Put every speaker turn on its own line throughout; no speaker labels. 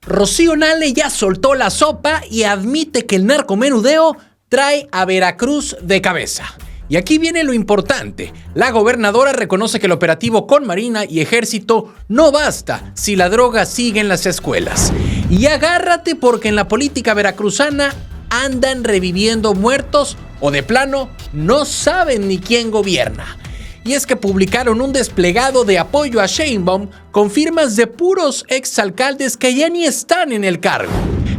Rocío Nale ya soltó la sopa y admite que el narcomenudeo trae a Veracruz de cabeza. Y aquí viene lo importante. La gobernadora reconoce que el operativo con Marina y Ejército no basta si la droga sigue en las escuelas. Y agárrate porque en la política veracruzana andan reviviendo muertos o de plano no saben ni quién gobierna. Y es que publicaron un desplegado de apoyo a Sheinbaum con firmas de puros exalcaldes que ya ni están en el cargo.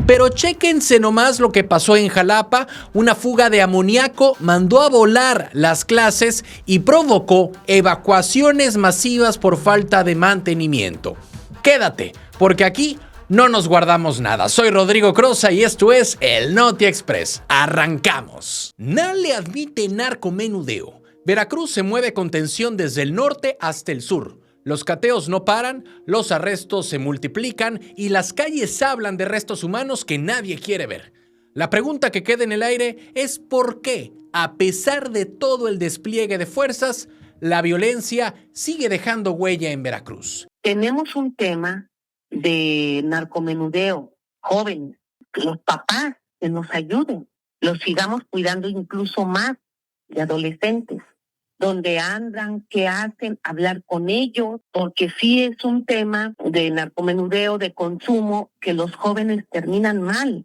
Pero chéquense nomás lo que pasó en Jalapa. Una fuga de amoníaco mandó a volar las clases y provocó evacuaciones masivas por falta de mantenimiento. Quédate, porque aquí no nos guardamos nada. Soy Rodrigo Crosa y esto es el Noti Express. ¡Arrancamos! Nale admite narcomenudeo. Veracruz se mueve con tensión desde el norte hasta el sur. Los cateos no paran, los arrestos se multiplican y las calles hablan de restos humanos que nadie quiere ver. La pregunta que queda en el aire es por qué, a pesar de todo el despliegue de fuerzas, la violencia sigue dejando huella en Veracruz.
Tenemos un tema de narcomenudeo, jóvenes, los papás que nos ayuden, los sigamos cuidando incluso más de adolescentes. Donde andan, qué hacen, hablar con ellos, porque sí es un tema de narcomenudeo, de consumo, que los jóvenes terminan mal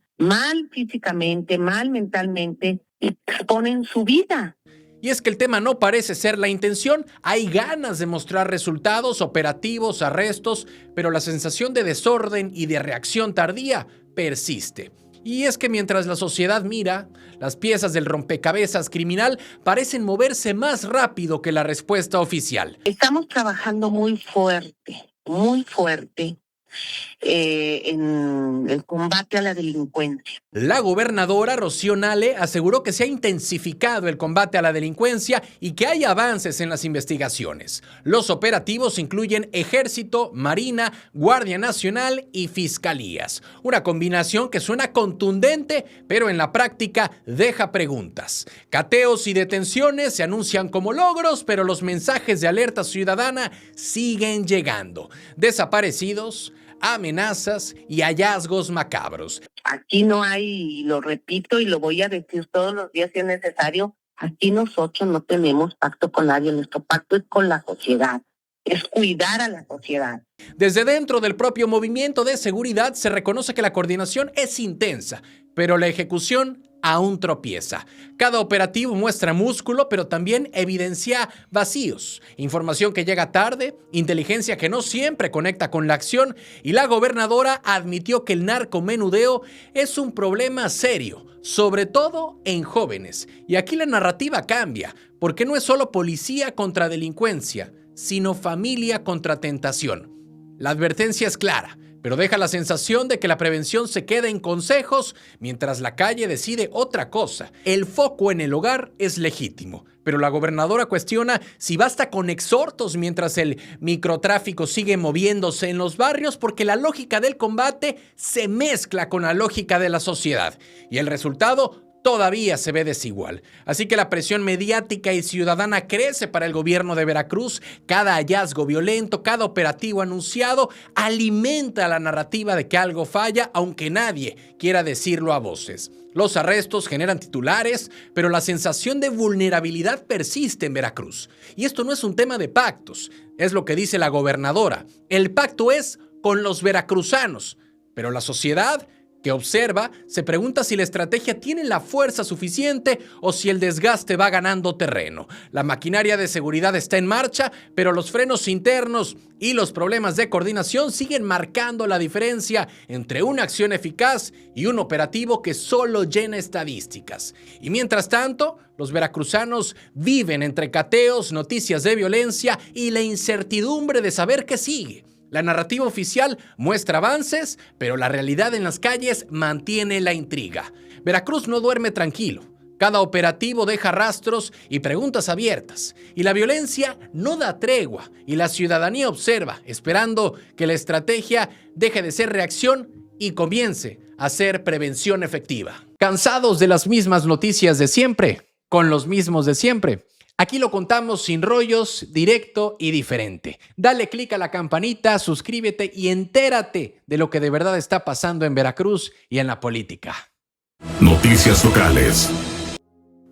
físicamente, mal mentalmente, y exponen su vida.
Y es que el tema no parece ser la intención, hay ganas de mostrar resultados, operativos, arrestos, pero la sensación de desorden y de reacción tardía persiste. Y es que mientras la sociedad mira, las piezas del rompecabezas criminal parecen moverse más rápido que la respuesta oficial.
Estamos trabajando muy fuerte en el combate a la delincuencia.
La gobernadora Rocío Nale aseguró que se ha intensificado el combate a la delincuencia y que hay avances en las investigaciones. Los operativos incluyen Ejército, Marina, Guardia Nacional y Fiscalías. Una combinación que suena contundente, pero en la práctica deja preguntas. Cateos y detenciones se anuncian como logros, pero los mensajes de alerta ciudadana siguen llegando. Desaparecidos, amenazas y hallazgos macabros.
Aquí no hay, y lo repito y lo voy a decir todos los días si es necesario, aquí nosotros no tenemos pacto con nadie, nuestro pacto es con la sociedad, es cuidar a la sociedad.
Desde dentro del propio movimiento de seguridad se reconoce que la coordinación es intensa, pero la ejecución aún tropieza. Cada operativo muestra músculo, pero también evidencia vacíos. Información que llega tarde, inteligencia que no siempre conecta con la acción, y la gobernadora admitió que el narcomenudeo es un problema serio, sobre todo en jóvenes. Y aquí la narrativa cambia, porque no es solo policía contra delincuencia, sino familia contra tentación. La advertencia es clara, pero deja la sensación de que la prevención se queda en consejos mientras la calle decide otra cosa. El foco en el hogar es legítimo, pero la gobernadora cuestiona si basta con exhortos mientras el microtráfico sigue moviéndose en los barrios, porque la lógica del combate se mezcla con la lógica de la sociedad y el resultado todavía se ve desigual. Así que la presión mediática y ciudadana crece para el gobierno de Veracruz. Cada hallazgo violento, cada operativo anunciado alimenta la narrativa de que algo falla, aunque nadie quiera decirlo a voces. Los arrestos generan titulares, pero la sensación de vulnerabilidad persiste en Veracruz. Y esto no es un tema de pactos, es lo que dice la gobernadora. El pacto es con los veracruzanos, pero la sociedad que observa se pregunta si la estrategia tiene la fuerza suficiente o si el desgaste va ganando terreno. La maquinaria de seguridad está en marcha, pero los frenos internos y los problemas de coordinación siguen marcando la diferencia entre una acción eficaz y un operativo que solo llena estadísticas. Y mientras tanto, los veracruzanos viven entre cateos, noticias de violencia y la incertidumbre de saber qué sigue. La narrativa oficial muestra avances, pero la realidad en las calles mantiene la intriga. Veracruz no duerme tranquilo. Cada operativo deja rastros y preguntas abiertas. Y la violencia no da tregua. Y la ciudadanía observa, esperando que la estrategia deje de ser reacción y comience a ser prevención efectiva. ¿Cansados de las mismas noticias de siempre? ¿Con los mismos de siempre? Aquí lo contamos sin rollos, directo y diferente. Dale click a la campanita, suscríbete y entérate de lo que de verdad está pasando en Veracruz y en la política.
Noticias locales.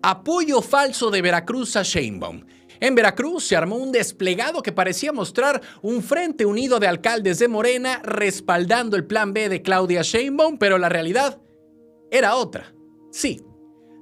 Apoyo falso de Veracruz a Sheinbaum. En Veracruz se armó un desplegado que parecía mostrar un frente unido de alcaldes de Morena respaldando el plan B de Claudia Sheinbaum, pero la realidad era otra. Sí,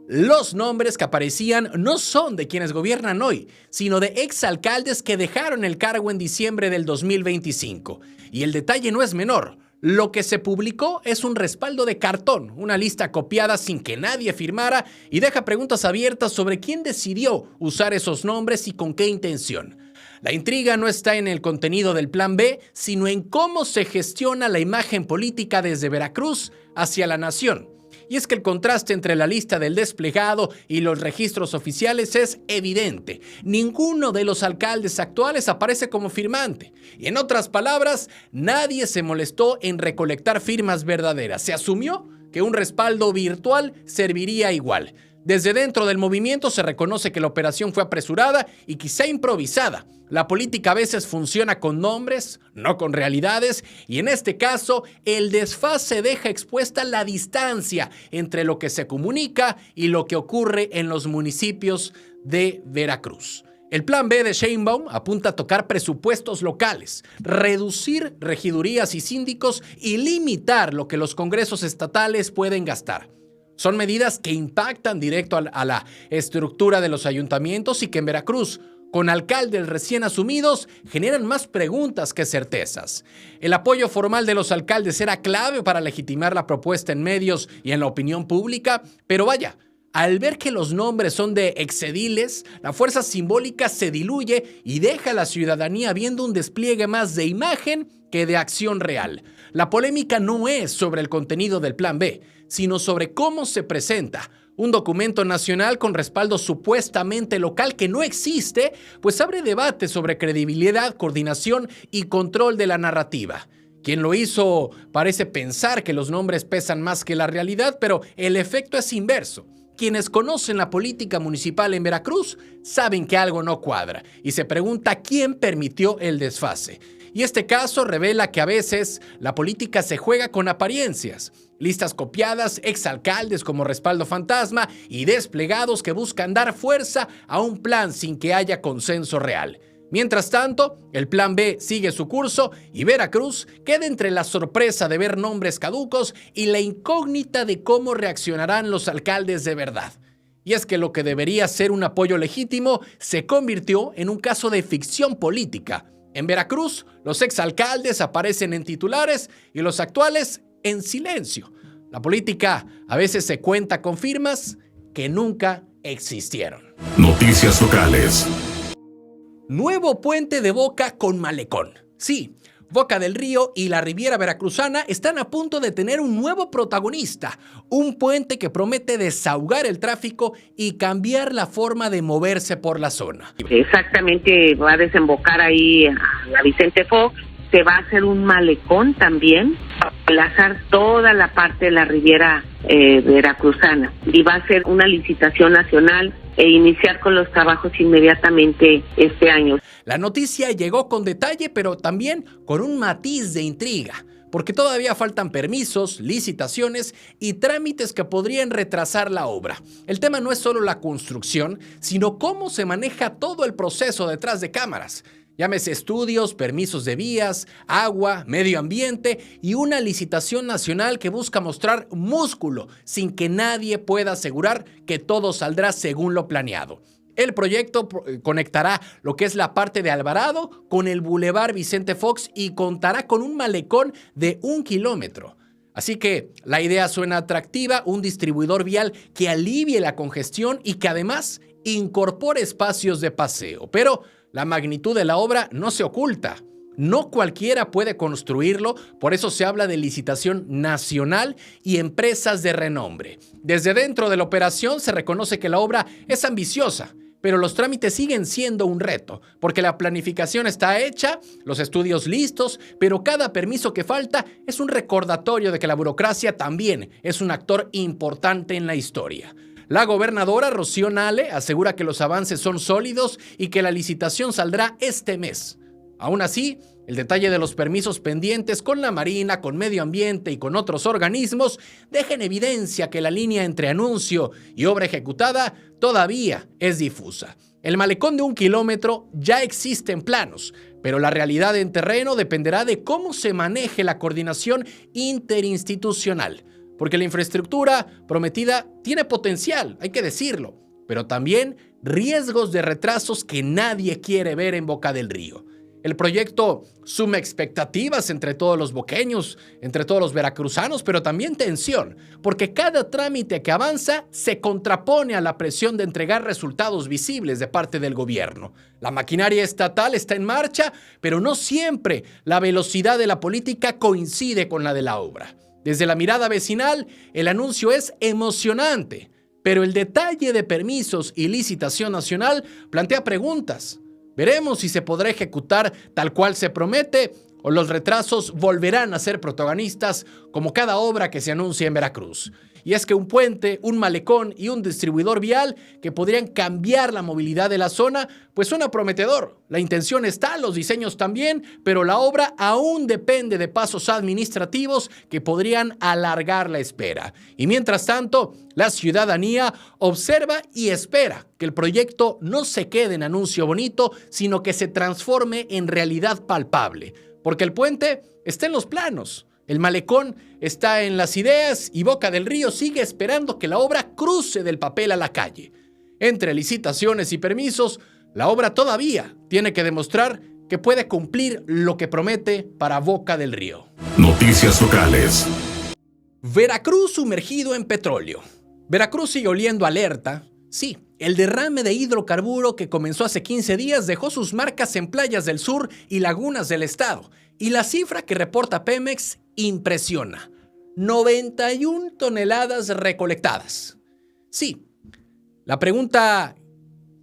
los nombres que aparecían no son de quienes gobiernan hoy, sino de exalcaldes que dejaron el cargo en diciembre del 2025. Y el detalle no es menor. Lo que se publicó es un respaldo de cartón, una lista copiada sin que nadie firmara y deja preguntas abiertas sobre quién decidió usar esos nombres y con qué intención. La intriga no está en el contenido del plan B, sino en cómo se gestiona la imagen política desde Veracruz hacia la nación. Y es que el contraste entre la lista del desplegado y los registros oficiales es evidente. Ninguno de los alcaldes actuales aparece como firmante. Y en otras palabras, nadie se molestó en recolectar firmas verdaderas. Se asumió que un respaldo virtual serviría igual. Desde dentro del movimiento se reconoce que la operación fue apresurada y quizá improvisada. La política a veces funciona con nombres, no con realidades, y en este caso el desfase deja expuesta la distancia entre lo que se comunica y lo que ocurre en los municipios de Veracruz. El plan B de Sheinbaum apunta a tocar presupuestos locales, reducir regidurías y síndicos y limitar lo que los congresos estatales pueden gastar. Son medidas que impactan directo a la estructura de los ayuntamientos y que en Veracruz, con alcaldes recién asumidos, generan más preguntas que certezas. El apoyo formal de los alcaldes era clave para legitimar la propuesta en medios y en la opinión pública, pero vaya, al ver que los nombres son de exediles, la fuerza simbólica se diluye y deja a la ciudadanía viendo un despliegue más de imagen que de acción real. La polémica no es sobre el contenido del plan B, sino sobre cómo se presenta. Un documento nacional con respaldo supuestamente local que no existe, pues abre debate sobre credibilidad, coordinación y control de la narrativa. Quien lo hizo parece pensar que los nombres pesan más que la realidad, pero el efecto es inverso. Quienes conocen la política municipal en Veracruz saben que algo no cuadra y se pregunta quién permitió el desfase. Y este caso revela que a veces la política se juega con apariencias. Listas copiadas, exalcaldes como respaldo fantasma y desplegados que buscan dar fuerza a un plan sin que haya consenso real. Mientras tanto, el plan B sigue su curso y Veracruz queda entre la sorpresa de ver nombres caducos y la incógnita de cómo reaccionarán los alcaldes de verdad. Y es que lo que debería ser un apoyo legítimo se convirtió en un caso de ficción política. En Veracruz, los exalcaldes aparecen en titulares y los actuales en silencio. La política a veces se cuenta con firmas que nunca existieron.
Noticias locales.
Nuevo puente de Boca con malecón. Sí, Boca del Río y la Riviera Veracruzana están a punto de tener un nuevo protagonista, un puente que promete desahogar el tráfico y cambiar la forma de moverse por la zona.
Exactamente, va a desembocar ahí a la Vicente Fox. Se va a hacer un malecón también, para enlazar toda la parte de la Riviera Veracruzana. Y va a ser una licitación nacional e iniciar con los trabajos inmediatamente este año.
La noticia llegó con detalle, pero también con un matiz de intriga, porque todavía faltan permisos, licitaciones y trámites que podrían retrasar la obra. El tema no es solo la construcción, sino cómo se maneja todo el proceso detrás de cámaras. Llámese estudios, permisos de vías, agua, medio ambiente y una licitación nacional que busca mostrar músculo sin que nadie pueda asegurar que todo saldrá según lo planeado. El proyecto conectará lo que es la parte de Alvarado con el Boulevard Vicente Fox y contará con un malecón de 1 kilómetro. Así que la idea suena atractiva, un distribuidor vial que alivie la congestión y que además incorpore espacios de paseo. Pero la magnitud de la obra no se oculta. No cualquiera puede construirlo, por eso se habla de licitación nacional y empresas de renombre. Desde dentro de la operación se reconoce que la obra es ambiciosa, pero los trámites siguen siendo un reto, porque la planificación está hecha, los estudios listos, pero cada permiso que falta es un recordatorio de que la burocracia también es un actor importante en la historia. La gobernadora Rocío Nale asegura que los avances son sólidos y que la licitación saldrá este mes. Aún así, el detalle de los permisos pendientes con la Marina, con Medio Ambiente y con otros organismos deja en evidencia que la línea entre anuncio y obra ejecutada todavía es difusa. El malecón de 1 kilómetro ya existe en planos, pero la realidad en terreno dependerá de cómo se maneje la coordinación interinstitucional, porque la infraestructura prometida tiene potencial, hay que decirlo, pero también riesgos de retrasos que nadie quiere ver en Boca del Río. El proyecto suma expectativas entre todos los boqueños, entre todos los veracruzanos, pero también tensión, porque cada trámite que avanza se contrapone a la presión de entregar resultados visibles de parte del gobierno. La maquinaria estatal está en marcha, pero no siempre la velocidad de la política coincide con la de la obra. Desde la mirada vecinal, el anuncio es emocionante, pero el detalle de permisos y licitación nacional plantea preguntas. Veremos si se podrá ejecutar tal cual se promete o los retrasos volverán a ser protagonistas como cada obra que se anuncia en Veracruz. Y es que un puente, un malecón y un distribuidor vial que podrían cambiar la movilidad de la zona, pues suena prometedor. La intención está, los diseños también, pero la obra aún depende de pasos administrativos que podrían alargar la espera. Y mientras tanto, la ciudadanía observa y espera que el proyecto no se quede en anuncio bonito, sino que se transforme en realidad palpable. Porque el puente está en los planos. El malecón está en las ideas y Boca del Río sigue esperando que la obra cruce del papel a la calle. Entre licitaciones y permisos, la obra todavía tiene que demostrar que puede cumplir lo que promete para Boca del Río.
Noticias locales.
Veracruz sumergido en petróleo. Veracruz sigue oliendo alerta. Sí, el derrame de hidrocarburo que comenzó hace 15 días dejó sus marcas en playas del sur y lagunas del estado. Y la cifra que reporta Pemex impresiona. 91 toneladas recolectadas. Sí, la pregunta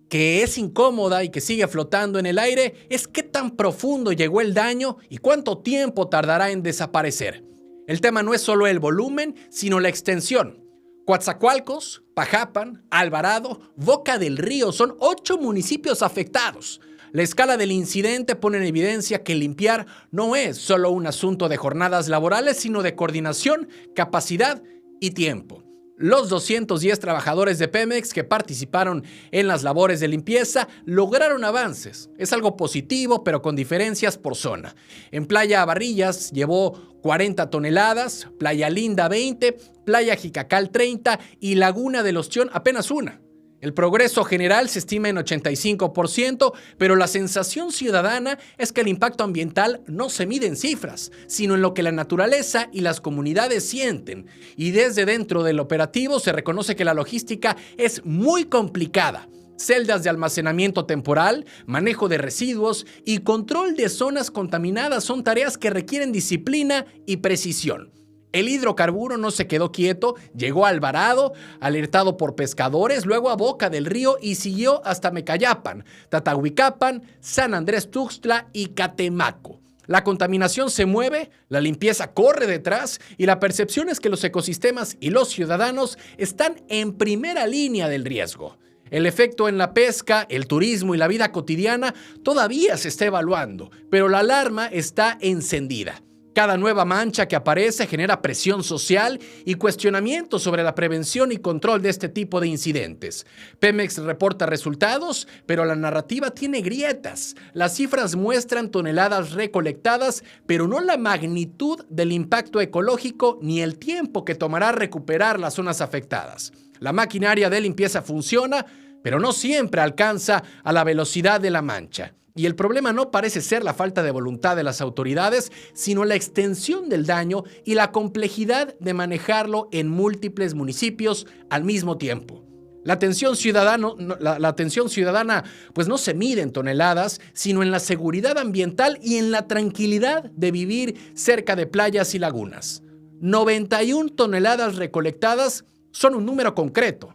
que es incómoda y que sigue flotando en el aire es qué tan profundo llegó el daño y cuánto tiempo tardará en desaparecer. El tema no es solo el volumen, sino la extensión. Coatzacoalcos, Pajapan, Alvarado, Boca del Río son 8 municipios afectados. La escala del incidente pone en evidencia que limpiar no es solo un asunto de jornadas laborales, sino de coordinación, capacidad y tiempo. Los 210 trabajadores de Pemex que participaron en las labores de limpieza lograron avances. Es algo positivo, pero con diferencias por zona. En Playa Barrillas llevó 40 toneladas, Playa Linda 20, Playa Jicacal 30 y Laguna del Ostión apenas una. El progreso general se estima en 85%, pero la sensación ciudadana es que el impacto ambiental no se mide en cifras, sino en lo que la naturaleza y las comunidades sienten. Y desde dentro del operativo se reconoce que la logística es muy complicada. Celdas de almacenamiento temporal, manejo de residuos y control de zonas contaminadas son tareas que requieren disciplina y precisión. El hidrocarburo no se quedó quieto, llegó a Alvarado, alertado por pescadores, luego a Boca del Río y siguió hasta Mecayapan, Tatahuicapan, San Andrés Tuxtla y Catemaco. La contaminación se mueve, la limpieza corre detrás y la percepción es que los ecosistemas y los ciudadanos están en primera línea del riesgo. El efecto en la pesca, el turismo y la vida cotidiana todavía se está evaluando, pero la alarma está encendida. Cada nueva mancha que aparece genera presión social y cuestionamiento sobre la prevención y control de este tipo de incidentes. Pemex reporta resultados, pero la narrativa tiene grietas. Las cifras muestran toneladas recolectadas, pero no la magnitud del impacto ecológico ni el tiempo que tomará recuperar las zonas afectadas. La maquinaria de limpieza funciona, pero no siempre alcanza a la velocidad de la mancha. Y el problema no parece ser la falta de voluntad de las autoridades, sino la extensión del daño y la complejidad de manejarlo en múltiples municipios al mismo tiempo. La atención ciudadana pues no se mide en toneladas, sino en la seguridad ambiental y en la tranquilidad de vivir cerca de playas y lagunas. 91 toneladas recolectadas son un número concreto.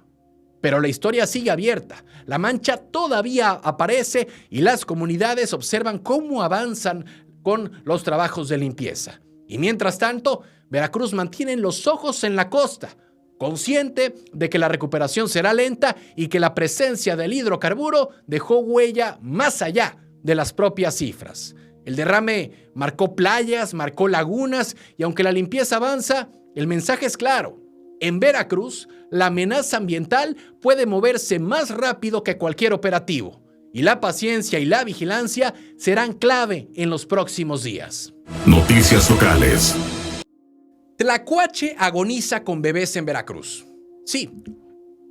Pero la historia sigue abierta, la mancha todavía aparece y las comunidades observan cómo avanzan con los trabajos de limpieza. Y mientras tanto, Veracruz mantiene los ojos en la costa, consciente de que la recuperación será lenta y que la presencia del hidrocarburo dejó huella más allá de las propias cifras. El derrame marcó playas, marcó lagunas y aunque la limpieza avanza, el mensaje es claro. En Veracruz, la amenaza ambiental puede moverse más rápido que cualquier operativo y la paciencia y la vigilancia serán clave en los próximos días.
Noticias locales.
Tlacuache agoniza con bebés en Veracruz. Sí,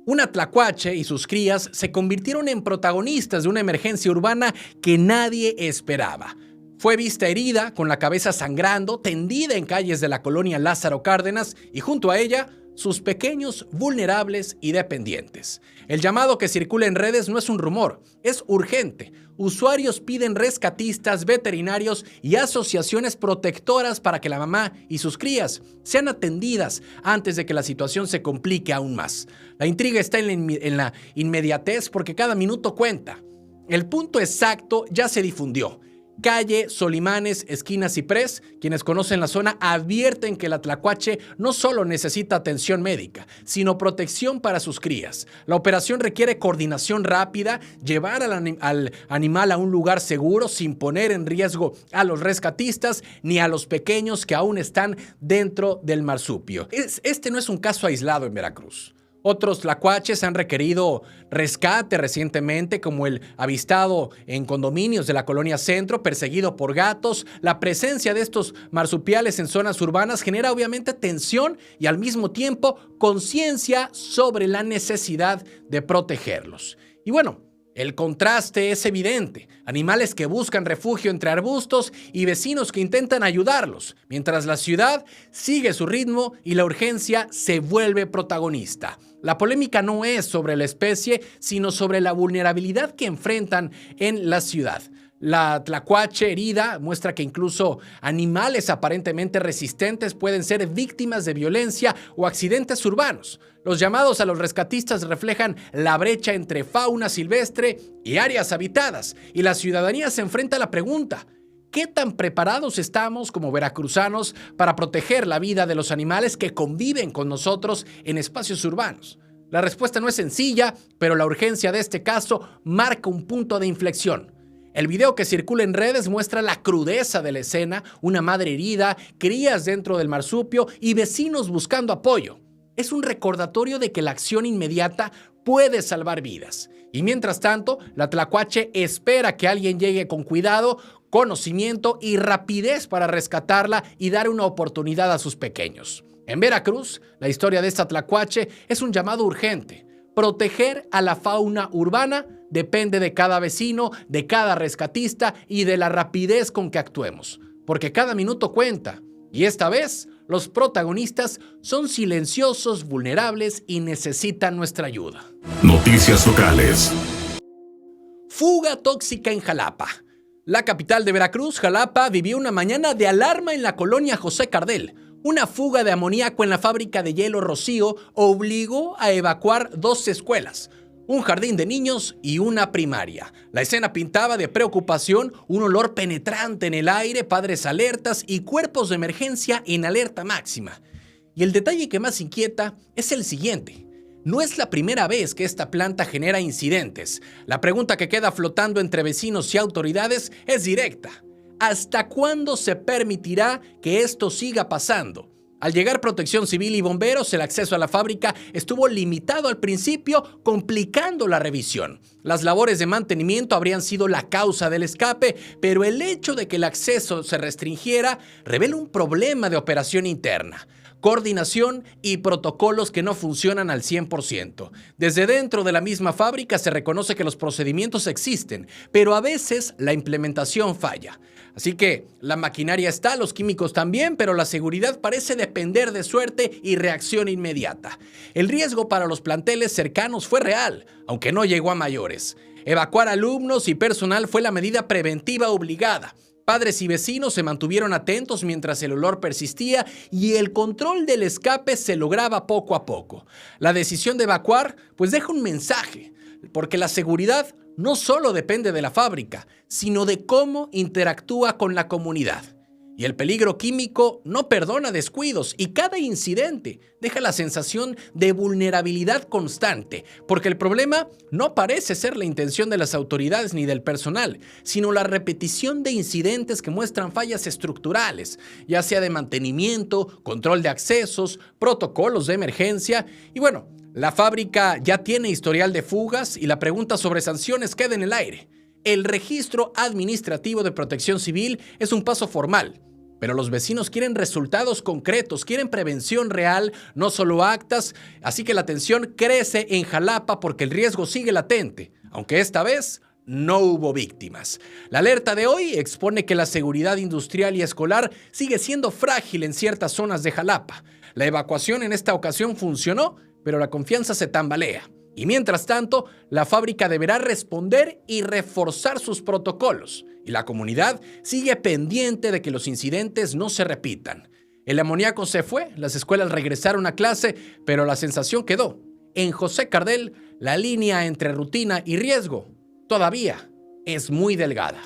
una tlacuache y sus crías se convirtieron en protagonistas de una emergencia urbana que nadie esperaba. Fue vista herida, con la cabeza sangrando, tendida en calles de la colonia Lázaro Cárdenas y junto a ella, sus pequeños, vulnerables y dependientes. El llamado que circula en redes no es un rumor, es urgente. Usuarios piden rescatistas, veterinarios y asociaciones protectoras para que la mamá y sus crías sean atendidas antes de que la situación se complique aún más. La intriga está en la inmediatez porque cada minuto cuenta. El punto exacto ya se difundió. Calle Solimanes, esquina Ciprés, quienes conocen la zona advierten que la tlacuache no solo necesita atención médica, sino protección para sus crías. La operación requiere coordinación rápida, llevar al animal a un lugar seguro sin poner en riesgo a los rescatistas ni a los pequeños que aún están dentro del marsupio. Este no es un caso aislado en Veracruz. Otros tlacuaches han requerido rescate recientemente, como el avistado en condominios de la colonia Centro, perseguido por gatos. La presencia de estos marsupiales en zonas urbanas genera obviamente tensión y al mismo tiempo conciencia sobre la necesidad de protegerlos. Y bueno, el contraste es evidente. Animales que buscan refugio entre arbustos y vecinos que intentan ayudarlos, mientras la ciudad sigue su ritmo y la urgencia se vuelve protagonista. La polémica no es sobre la especie, sino sobre la vulnerabilidad que enfrentan en la ciudad. La tlacuache herida muestra que incluso animales aparentemente resistentes pueden ser víctimas de violencia o accidentes urbanos. Los llamados a los rescatistas reflejan la brecha entre fauna silvestre y áreas habitadas, y la ciudadanía se enfrenta a la pregunta: ¿qué tan preparados estamos como veracruzanos para proteger la vida de los animales que conviven con nosotros en espacios urbanos? La respuesta no es sencilla, pero la urgencia de este caso marca un punto de inflexión. El video que circula en redes muestra la crudeza de la escena: una madre herida, crías dentro del marsupio y vecinos buscando apoyo. Es un recordatorio de que la acción inmediata puede salvar vidas. Y mientras tanto, la tlacuache espera que alguien llegue con cuidado, conocimiento y rapidez para rescatarla y dar una oportunidad a sus pequeños. En Veracruz, la historia de esta tlacuache es un llamado urgente. Proteger a la fauna urbana depende de cada vecino, de cada rescatista y de la rapidez con que actuemos, porque cada minuto cuenta. Y esta vez, los protagonistas son silenciosos, vulnerables y necesitan nuestra ayuda.
Noticias locales.
Fuga tóxica en Jalapa. La capital de Veracruz, Jalapa, vivió una mañana de alarma en la colonia José Cardel. Una fuga de amoníaco en la fábrica de hielo Rocío obligó a evacuar 2 escuelas, un jardín de niños y una primaria. La escena pintaba de preocupación, un olor penetrante en el aire, padres alertas y cuerpos de emergencia en alerta máxima. Y el detalle que más inquieta es el siguiente: no es la primera vez que esta planta genera incidentes. La pregunta que queda flotando entre vecinos y autoridades es directa: ¿hasta cuándo se permitirá que esto siga pasando? Al llegar Protección Civil y bomberos, el acceso a la fábrica estuvo limitado al principio, complicando la revisión. Las labores de mantenimiento habrían sido la causa del escape, pero el hecho de que el acceso se restringiera revela un problema de operación interna, coordinación y protocolos que no funcionan al 100%. Desde dentro de la misma fábrica se reconoce que los procedimientos existen, pero a veces la implementación falla. Así que la maquinaria está, los químicos también, pero la seguridad parece depender de suerte y reacción inmediata. El riesgo para los planteles cercanos fue real, aunque no llegó a mayores. Evacuar alumnos y personal fue la medida preventiva obligada. Padres y vecinos se mantuvieron atentos mientras el olor persistía y el control del escape se lograba poco a poco. La decisión de evacuar pues deja un mensaje, porque la seguridad no solo depende de la fábrica, sino de cómo interactúa con la comunidad. Y el peligro químico no perdona descuidos y cada incidente deja la sensación de vulnerabilidad constante, porque el problema no parece ser la intención de las autoridades ni del personal, sino la repetición de incidentes que muestran fallas estructurales, ya sea de mantenimiento, control de accesos, protocolos de emergencia y bueno, la fábrica ya tiene historial de fugas y la pregunta sobre sanciones queda en el aire. El registro administrativo de protección civil es un paso formal, pero los vecinos quieren resultados concretos, quieren prevención real, no solo actas, así que la tensión crece en Jalapa porque el riesgo sigue latente, aunque esta vez no hubo víctimas. La alerta de hoy expone que la seguridad industrial y escolar sigue siendo frágil en ciertas zonas de Jalapa. La evacuación en esta ocasión funcionó, pero la confianza se tambalea. Y mientras tanto, la fábrica deberá responder y reforzar sus protocolos. Y la comunidad sigue pendiente de que los incidentes no se repitan. El amoníaco se fue, las escuelas regresaron a clase, pero la sensación quedó. En José Cardel, la línea entre rutina y riesgo todavía es muy delgada.